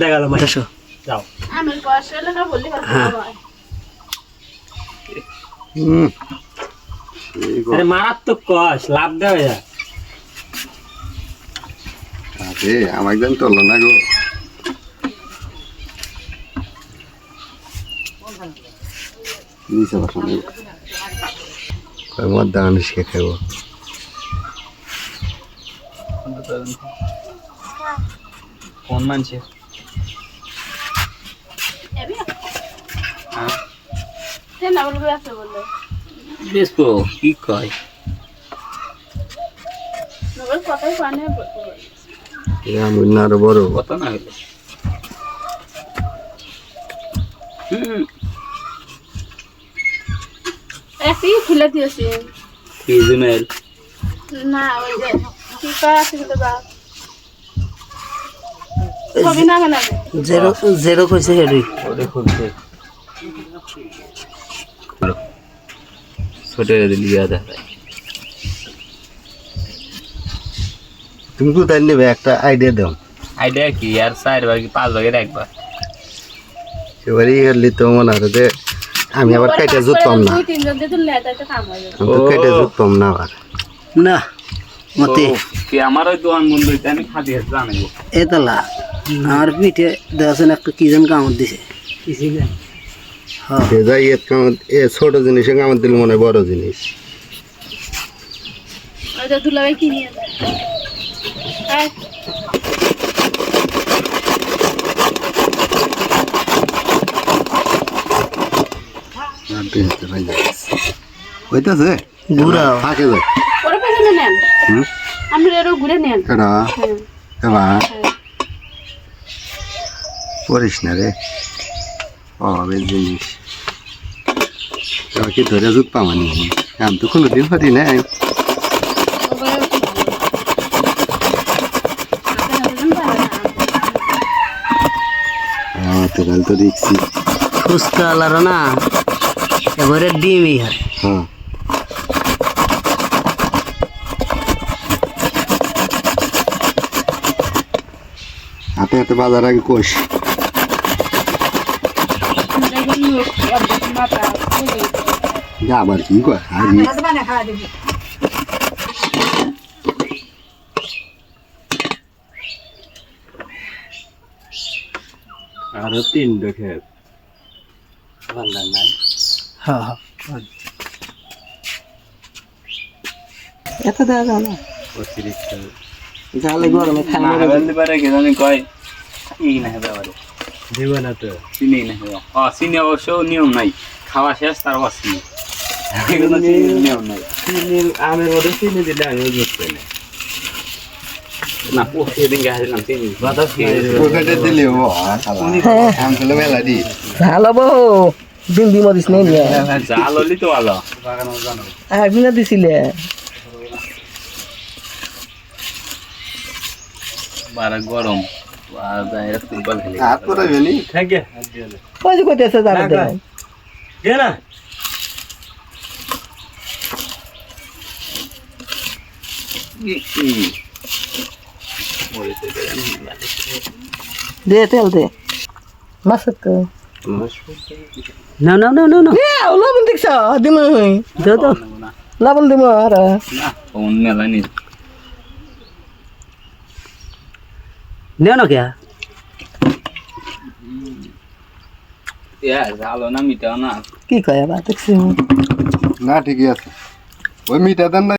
দেখালো মাইশো যাও আমি কষ্ট লাগা বললি কথা হয় আরে মারাত্মক কষ্ট লাভ দেওয়া যায় আরে আমার একদম চললো না গো নিচে বসানো কয়েকবার দান শিখে খাবো কোন মানছে এবি তেনা বলবো আছে বললে বেশকো কি কয় নবল কথাই পানে বলবো আমি না আরো বড় কত না হলো একটি খুলে দিয়েছি কি জিমেল না ওই যে কি করা আছে কিন্তু বা ছবি না কেন জেরো জেরো কইছে হেডি ওরে খুলছে ছোটে দিলি আদা তুমি কোথায় নেবে একটা আইডিয়া দাও আইডিয়া কি আর 4 ভাগ 5 ভাগে রাখবা এবারে হলি তো মনে হয় যে আমি আবার কেটে জুততাম না দুই তিনজন দিয়ে তুললে এটা কাম হবে আমি তো কেটে জুততাম না আবার না মতে কি আমার ওই দোকান বন্ধ হইতে আমি খাদি হাত জানাবো এতলা আর পিঠে দেওয়াছেন একটা কি যেন কামড় দিছে কিছু না হ্যাঁ সে যাই এ ছোট জিনিসে কামড় দিলে মনে হয় বড় জিনিস ওটা দুলাভাই কি নিয়ে যায় হইতেছে ঘুরা ফাঁকে যায় ওরা পেছনে নেন হুম আপনি এরও ঘুরে নেন কেডা হ্যাঁ এবার পড়িস না রে অভাবের জিনিস কি ধরে জুত পামানি আমি তো কোনোদিন পারি না তোরাল তো দেখছি ফুসকা আলার না এবারে ডিমই হার হ্যাঁ হাতে হাতে বাজার আগে কোষ আবার কি কয় আরো 3 দেখে নাই হ্যাঁ হ্যাঁ এত দেওয়া যাও না অতিরিক্ত জালে গরমে খাই না বলতে পারে কি জানি কয় এই না হবে আবার দিব না তো চিনি না হবে চিনি অবশ্য নিয়ম নাই খাওয়া শেষ তার চিনি এগুলো চিনির নিয়ম নাই আমের মধ্যে চিনি দিলে আমি বুঝতে না না পোষে দিন গাছ দিলাম চিনি পকেটে দিলে ও আম গুলো মেলা দি ভালো বউ ডিম ডিম দিস নাই নিয়ে জাল হলি তো ভালো একদিন দিছিলে বারা গরম আর বাইরে ফুটবল খেলি হাত করে গেলি থাকে ওই যে কইতেছে জানো দে দে না দে তেল দে মাছ তো না না না না না লবণ দেখছ দিম দাও দাও লবণ দিম আর না ফোন মেলা নি নেও না কে জালো না মিটাও না কি কয় আবার দেখছি না ঠিকই আছে ওই মিটা দেন না